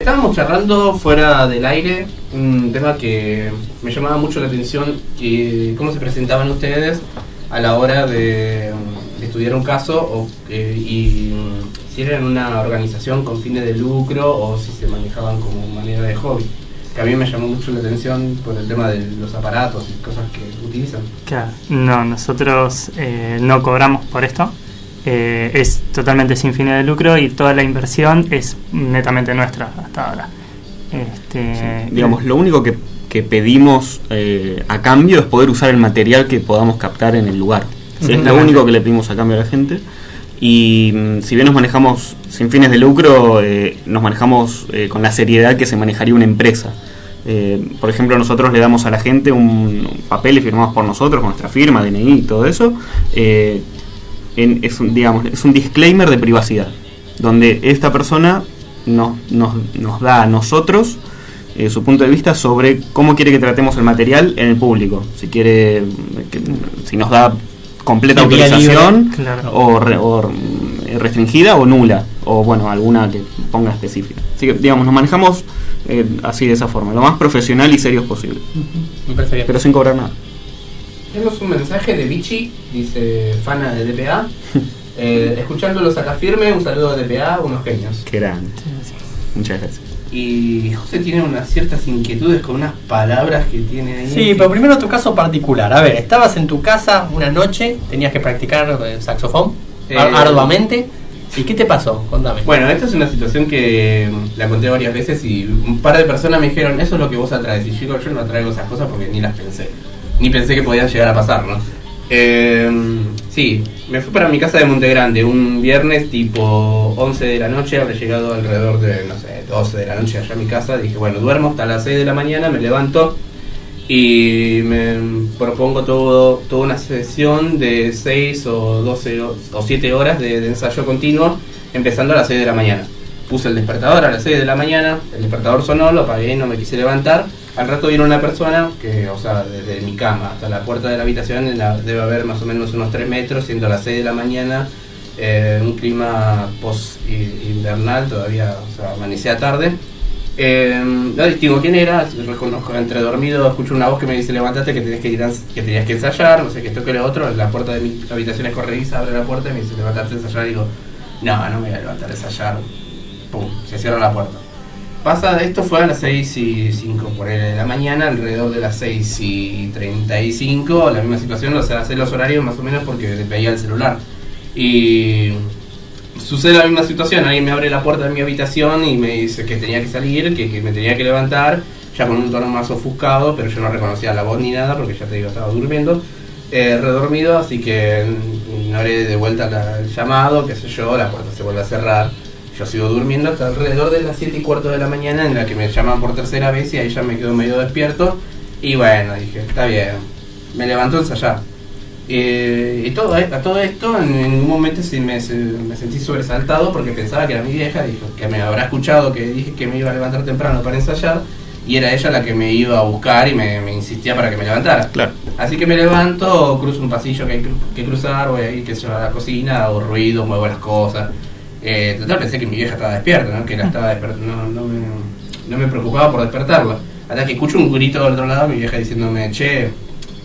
estábamos charlando fuera del aire un tema que me llamaba mucho la atención, que cómo se presentaban ustedes a la hora de estudiar un caso y si eran una organización con fines de lucro o si se manejaban como manera de hobby. Que a mí me llamó mucho la atención por el tema de los aparatos y cosas que utilizan. Claro, no, nosotros no cobramos por esto. Es totalmente sin fines de lucro y toda la inversión es netamente nuestra hasta ahora. Sí, digamos, lo único que pedimos a cambio es poder usar el material que podamos captar en el lugar. ¿Sí? Es lo único que le pedimos a cambio a la gente. Y si bien nos manejamos sin fines de lucro, nos manejamos con la seriedad que se manejaría una empresa. Por ejemplo, nosotros le damos a la gente un papel firmado por nosotros, con nuestra firma, DNI y todo eso. Es un disclaimer de privacidad, donde esta persona nos da a nosotros su punto de vista sobre cómo quiere que tratemos el material en el público. Si nos da completa autorización, claro, o restringida o nula, o bueno, alguna que ponga específica. Así que, digamos, nos manejamos así de esa forma, lo más profesional y serios posible. Me parece bien. Pero sin cobrar nada. Tenemos un mensaje de Vichy, dice fana de DPA. Escuchándolos acá firme, un saludo a DPA, unos genios. Qué grande. Muchas gracias. Y José tiene unas ciertas inquietudes con unas palabras que tiene ahí. Sí, pero primero tu caso particular. A ver, estabas en tu casa una noche, tenías que practicar saxofón arduamente. ¿Y qué te pasó? Contame. Bueno, esta es una situación que la conté varias veces y un par de personas me dijeron, eso es lo que vos atraes. Y yo no traigo esas cosas porque ni las pensé. Ni pensé que podían llegar a pasar, ¿no? Sí, me fui para mi casa de Monte Grande un viernes tipo 11 de la noche, habré llegado alrededor de, no sé, 12 de la noche allá a mi casa. Dije, bueno, duermo hasta las 6 de la mañana, me levanto y me propongo toda una sesión de 6 o 12 o 7 horas de ensayo continuo, empezando a las 6 de la mañana. Puse el despertador a las 6 de la mañana, el despertador sonó, lo apagué, no me quise levantar. Al rato vino una persona que, o sea, desde mi cama hasta la puerta de la habitación debe haber más o menos unos 3 metros, siendo las 6 de la mañana, un clima post-invernal, todavía, o sea, amanecía tarde. No distingo quién era, reconozco, entre dormido, escucho una voz que me dice, levantate que tenías que ensayar, no sé qué, esto que lo otro, la puerta de mi habitación es corrediza, abre la puerta y me dice, levantate a ensayar, y digo, no me voy a levantar a ensayar, pum, se cierra la puerta. Pasa, esto fue a las 6:05 por ahí de la mañana, alrededor de las 6:35, la misma situación, o sea, hacer los horarios más o menos porque veía el celular. Y sucede la misma situación, alguien me abre la puerta de mi habitación y me dice que tenía que salir, que me tenía que levantar, ya con un tono más ofuscado, pero yo no reconocía la voz ni nada porque ya te digo, estaba durmiendo, redormido, así que ignoré de vuelta el llamado, qué sé yo, la puerta se vuelve a cerrar. Yo sigo durmiendo hasta alrededor de las 7:15 de la mañana, en la que me llaman por tercera vez y ahí ya me quedo medio despierto. Y bueno, dije, está bien, me levantó a ensayar. Y a todo esto, en ningún momento me sentí sobresaltado porque pensaba que era mi vieja, dijo que me habrá escuchado que dije que me iba a levantar temprano para ensayar. Y era ella la que me iba a buscar y me insistía para que me levantara. Claro. Así que me levanto, cruzo un pasillo que hay que cruzar, voy ahí, que se va a la cocina, hago ruido, muevo las cosas. Total, pensé que mi vieja estaba despierta, ¿no? Que la estaba no me preocupaba por despertarla. Hasta que escucho un grito del otro lado, mi vieja diciéndome, che,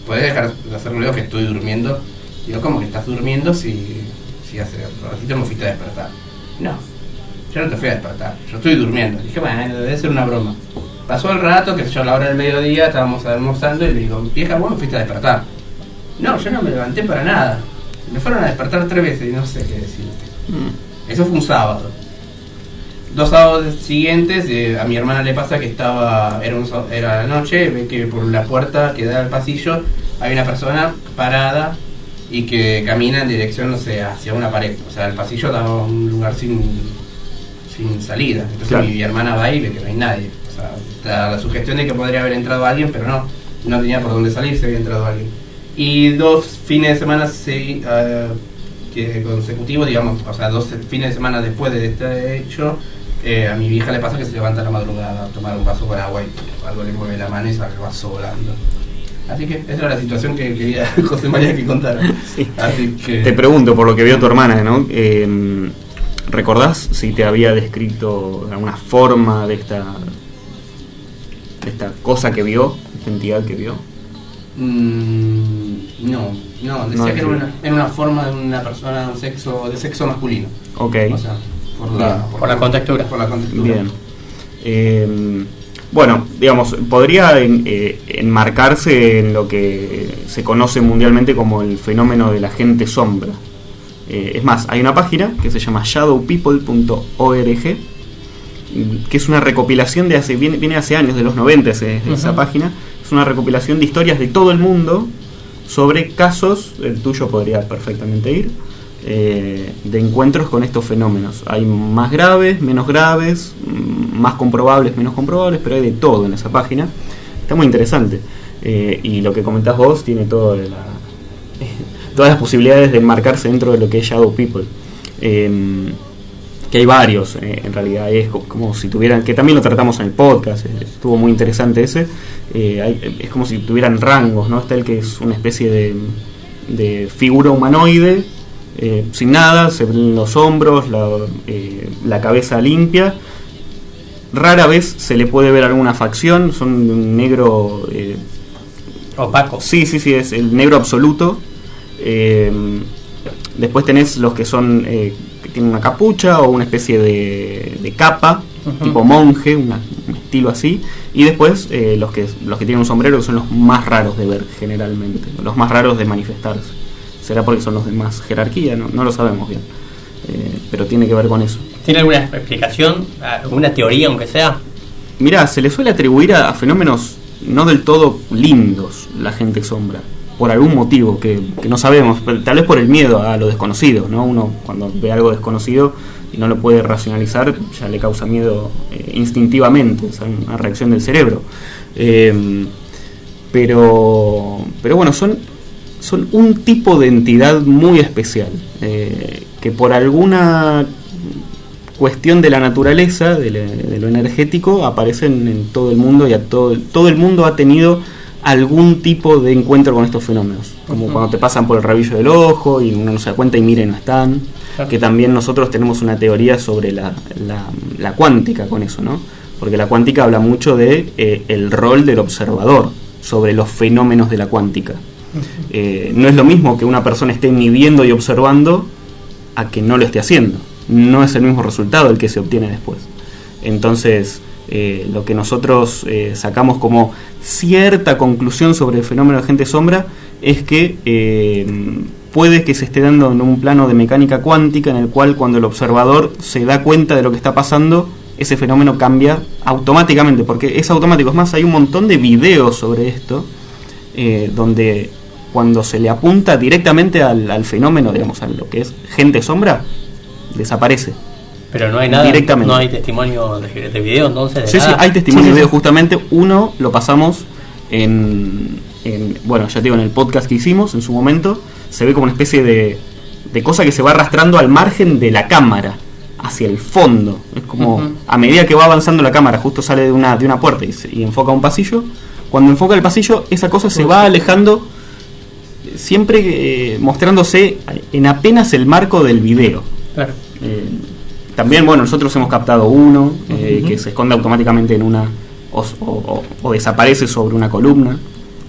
¿podés dejar de hacer ruido que estoy durmiendo? Digo, ¿cómo que estás durmiendo si hace un ratito me fuiste a despertar? No, yo no te fui a despertar, yo estoy durmiendo. Dije, bueno, debe ser una broma. Pasó el rato, que yo a la hora del mediodía estábamos almorzando y le digo, vieja, vos me fuiste a despertar. No, yo no me levanté para nada. Me fueron a despertar 3 veces y no sé qué decirte. Eso fue un sábado. 2 sábados siguientes, a mi hermana le pasa que era la noche, ve que por la puerta que da al pasillo hay una persona parada y que camina en dirección, no sé, hacia una pared. O sea, el pasillo daba un lugar sin salida. Entonces claro, mi hermana va y ve que no hay nadie. O sea, está la sugestión de que podría haber entrado alguien, pero no tenía por dónde salir, se había entrado alguien. Y 2 fines de semana consecutivos, digamos, o sea, 2 fines de semana después de este hecho, a mi vieja le pasa que se levanta a la madrugada a tomar un vaso con agua y algo le mueve la mano y sale el vaso volando. Así que esa era la situación que quería José María que contara. Sí. Así que... Te pregunto por lo que vio tu hermana, ¿no? ¿Recordás si te había descrito alguna forma de esta cosa que vio, esta entidad que vio? No, decía No, que era una forma de una persona de sexo masculino. Ok. O sea, por la contextura. Por la contextura. Bien. Bueno, digamos, podría enmarcarse en lo que se conoce mundialmente como el fenómeno de la gente sombra. Es más, hay una página que se llama shadowpeople.org, que es una recopilación viene hace años, de los 90 esa página. Es una recopilación de historias de todo el mundo sobre casos, el tuyo podría perfectamente ir, de encuentros con estos fenómenos. Hay más graves, menos graves, más comprobables, menos comprobables, pero hay de todo en esa página. Está muy interesante. Y lo que comentás vos tiene todas las posibilidades de enmarcarse dentro de lo que es Shadow People. Que hay varios, en realidad. Es como si tuvieran, que también lo tratamos en el podcast, estuvo muy interesante ese. Es como si tuvieran rangos, ¿no? Está el que es una especie de figura humanoide, sin nada, se ven los hombros, la cabeza limpia. Rara vez se le puede ver alguna facción, son un negro opaco. Sí, es el negro absoluto. Después tenés los que son que tienen una capucha o una especie de capa, tipo monje, un estilo así. Y después los que tienen un sombrero, que son los más raros de ver generalmente, los más raros de manifestarse. ¿Será porque son los de más jerarquía? No lo sabemos bien, pero tiene que ver con eso. ¿Tiene alguna explicación, alguna teoría, aunque sea? Mirá, se le suele atribuir a fenómenos no del todo lindos la gente sombra, por algún motivo que no sabemos, pero tal vez por el miedo a lo desconocido, ¿no? Uno cuando ve algo desconocido y no lo puede racionalizar, ya le causa miedo instintivamente, es una reacción del cerebro. Pero bueno, son un tipo de entidad muy especial, que por alguna cuestión de la naturaleza, de lo energético, aparecen en todo el mundo, y todo el mundo ha tenido algún tipo de encuentro con estos fenómenos, como cuando te pasan por el rabillo del ojo y uno no se da cuenta y mira y no están. Claro. Que también nosotros tenemos una teoría sobre la cuántica con eso, ¿no? Porque la cuántica habla mucho de el rol del observador sobre los fenómenos de la cuántica. No es lo mismo que una persona esté ni viendo y observando a que no lo esté haciendo. No es el mismo resultado el que se obtiene después. Entonces, lo que nosotros sacamos como cierta conclusión sobre el fenómeno de gente sombra es que puede que se esté dando en un plano de mecánica cuántica en el cual, cuando el observador se da cuenta de lo que está pasando, ese fenómeno cambia automáticamente, porque es automático. Es más, hay un montón de videos sobre esto, donde cuando se le apunta directamente al fenómeno, digamos, a lo que es gente sombra, desaparece. Pero no hay nada, directamente. No hay testimonio de video, entonces. Sí, hay testimonio de video. Justamente uno lo pasamos bueno, ya te digo, en el podcast que hicimos en su momento. Se ve como una especie de cosa que se va arrastrando al margen de la cámara, hacia el fondo. Es como a medida que va avanzando la cámara, justo sale de una puerta y enfoca un pasillo. Cuando enfoca el pasillo, esa cosa se va alejando, siempre mostrándose en apenas el marco del video. Claro. También, bueno, nosotros hemos captado uno que se esconde automáticamente en una o desaparece sobre una columna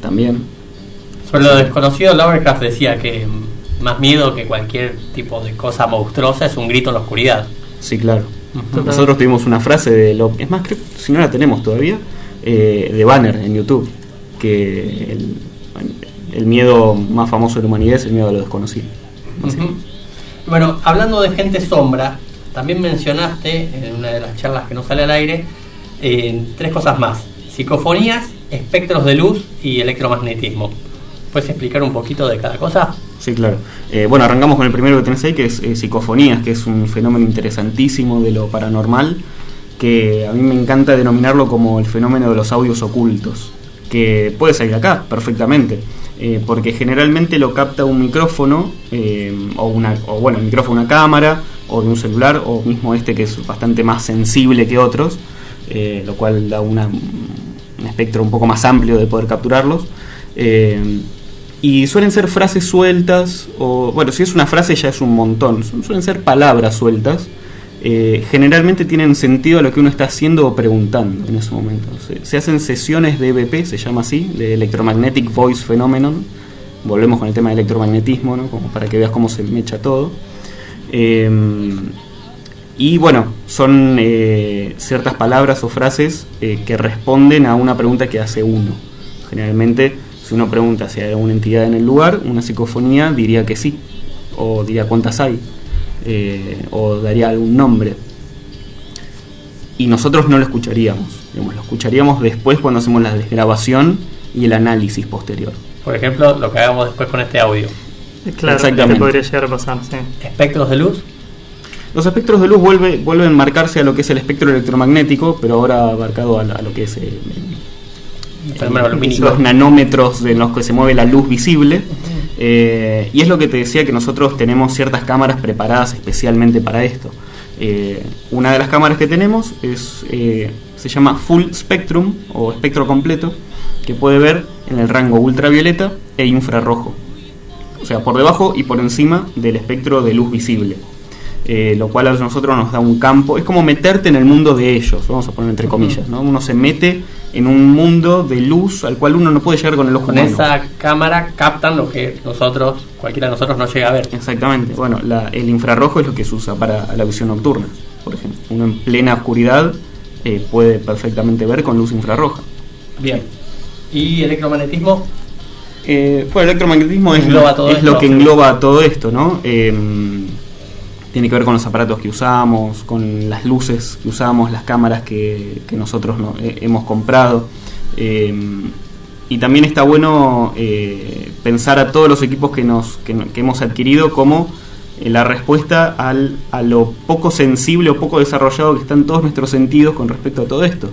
también. Sobre lo desconocido, Lovecraft decía que más miedo que cualquier tipo de cosa monstruosa es un grito en la oscuridad. Sí, claro. Nosotros tuvimos una frase es más, creo, si no la tenemos todavía, de Banner en YouTube, que el miedo más famoso de la humanidad es el miedo a lo desconocido. Bueno, hablando de gente sombra, también mencionaste en una de las charlas que no sale al aire 3 cosas más: psicofonías, espectros de luz y electromagnetismo. ¿Puedes explicar un poquito de cada cosa? Sí, claro. Bueno, arrancamos con el primero que tenés ahí, que es psicofonías, que es un fenómeno interesantísimo de lo paranormal, que a mí me encanta denominarlo como el fenómeno de los audios ocultos, que puede salir acá perfectamente, porque generalmente lo capta un micrófono, el micrófono, una cámara, o de un celular, o mismo que es bastante más sensible que otros, lo cual da un espectro un poco más amplio de poder capturarlos. Y suelen ser frases sueltas, o bueno, si es una frase ya es un montón, suelen ser palabras sueltas, generalmente tienen sentido a lo que uno está haciendo o preguntando en ese momento. Se hacen sesiones de EVP, se llama así, de Electromagnetic Voice Phenomenon. Volvemos con el tema del electromagnetismo, ¿no? Como para que veas cómo se mecha todo. Y bueno, son ciertas palabras o frases que responden a una pregunta que hace uno. Generalmente, si uno pregunta si hay alguna entidad en el lugar, una psicofonía diría que sí, o diría cuántas hay, o daría algún nombre. Y nosotros no lo escucharíamos, digamos, lo escucharíamos después cuando hacemos la desgrabación y el análisis posterior. Por ejemplo, lo que hagamos después con este audio. Claro, Exactamente. que podría llegar a pasar, sí. Espectros de luz. Los espectros de luz vuelven a marcarse a lo que es el espectro electromagnético, pero ahora abarcado a lo que es Fenómeno lumínico. los nanómetros en los que se mueve la luz visible. Y es lo que te decía, que nosotros tenemos ciertas cámaras preparadas especialmente para esto. Una de las cámaras que tenemos se llama Full Spectrum o espectro completo, que puede ver en el rango ultravioleta e infrarrojo, o sea, por debajo y por encima del espectro de luz visible. Lo cual a nosotros nos da un campo, es como meterte en el mundo de ellos, vamos a poner entre comillas, ¿no? Uno se mete en un mundo de luz al cual uno no puede llegar con el ojo Con humano. esa cámara captan lo que cualquiera de nosotros no llega a ver. Exactamente, bueno, el infrarrojo es lo que se usa para la visión nocturna, por ejemplo. Uno en plena oscuridad puede perfectamente ver con luz infrarroja. Bien. ¿Y electromagnetismo? El electromagnetismo es Engloba todo lo esto. que engloba todo esto, ¿no? Tiene que ver con los aparatos que usamos, con las luces que usamos, las cámaras que nosotros hemos comprado. Y también está bueno pensar a todos los equipos que hemos adquirido como la respuesta a lo poco sensible o poco desarrollado que están todos nuestros sentidos con respecto a todo esto.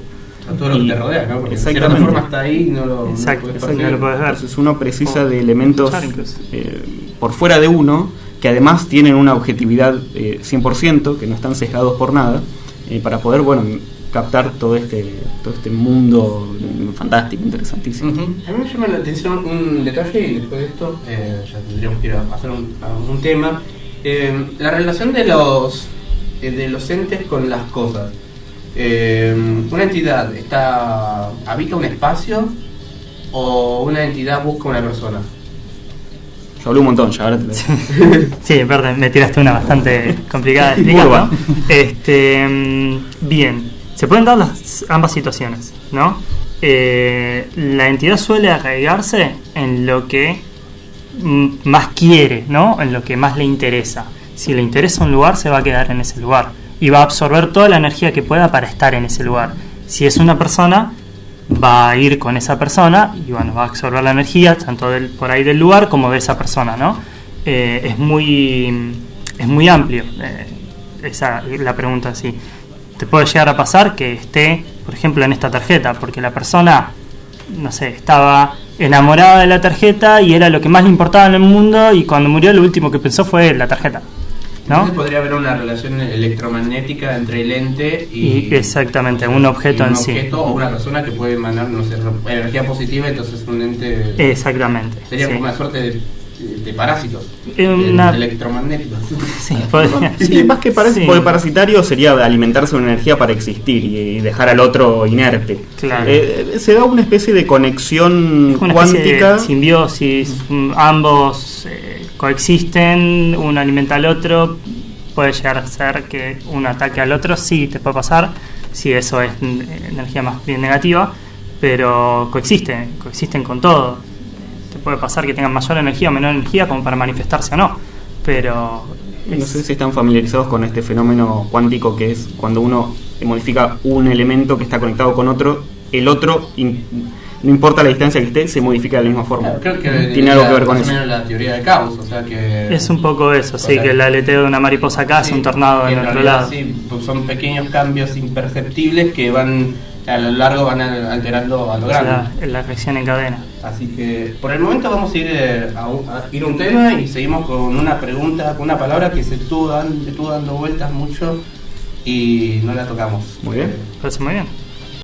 A todo lo que te rodea, ¿no? Porque de cierta Exactamente. forma está ahí y no lo Exacto, puedes exacto, percibir. no lo puedes ver. Entonces uno precisa de O elementos escuchar incluso. por fuera de uno, que además tienen una objetividad 100%, que no están sesgados por nada, para poder, bueno, captar todo este mundo fantástico, interesantísimo. Ujú. A mí me llama la atención un detalle, y después de esto ya tendríamos que ir a hacer un tema. La relación de los entes con las cosas. ¿Una entidad habita un espacio o una entidad busca una persona? Yo hablé un montón, ya ahora te lo digo. Sí, perdón, me tiraste una bastante complicada de explicar, ¿no? Bien, se pueden dar ambas situaciones, ¿no? La entidad suele arraigarse en lo que más quiere, ¿no? En lo que más le interesa. Si le interesa un lugar, se va a quedar en ese lugar y va a absorber toda la energía que pueda para estar en ese lugar. Si es una persona, va a ir con esa persona y bueno, va a absorber la energía tanto por ahí del lugar como de esa persona, ¿no? Es muy amplio la pregunta así. Te puede llegar a pasar que esté, por ejemplo, en esta tarjeta, porque la persona, no sé, estaba enamorada de la tarjeta y era lo que más le importaba en el mundo, y cuando murió lo último que pensó fue la tarjeta, ¿no? Entonces podría haber una relación electromagnética entre el ente y exactamente, un objeto en sí. Un objeto o una persona que puede emanar, no sé, energía positiva, entonces un ente... Exactamente. Sería sí. como una suerte de parásitos Una- electromagnéticos. Sí, podría- Sí, más que sí. parasitario sería alimentarse de una energía para existir y dejar al otro inerte. Claro. Se da una especie de conexión Una especie cuántica. de simbiosis, ambos coexisten, uno alimenta al otro, puede llegar a ser que uno ataque al otro, sí, te puede pasar, si eso es energía más bien negativa, pero coexisten con todo. Te puede pasar que tengan mayor energía o menor energía como para manifestarse o no, pero... No sé si están familiarizados con este fenómeno cuántico, que es cuando uno modifica un elemento que está conectado con otro, el otro, no importa la distancia que esté, se modifica de la misma forma. Claro, creo que Tiene algo que ver con más o eso. menos la teoría del caos, o sea que... Es un poco eso, o sí, sea, que el aleteo de una mariposa acá es sí, un tornado y en en otro realidad lado. sí, pues son pequeños cambios imperceptibles que van a lo largo van alterando a lo grande. La reacción en cadena. Así que por el momento vamos a ir a ir a un tema y seguimos con una pregunta, con una palabra que se estuvo dando vueltas mucho y no la tocamos. Muy bien. Parece muy bien.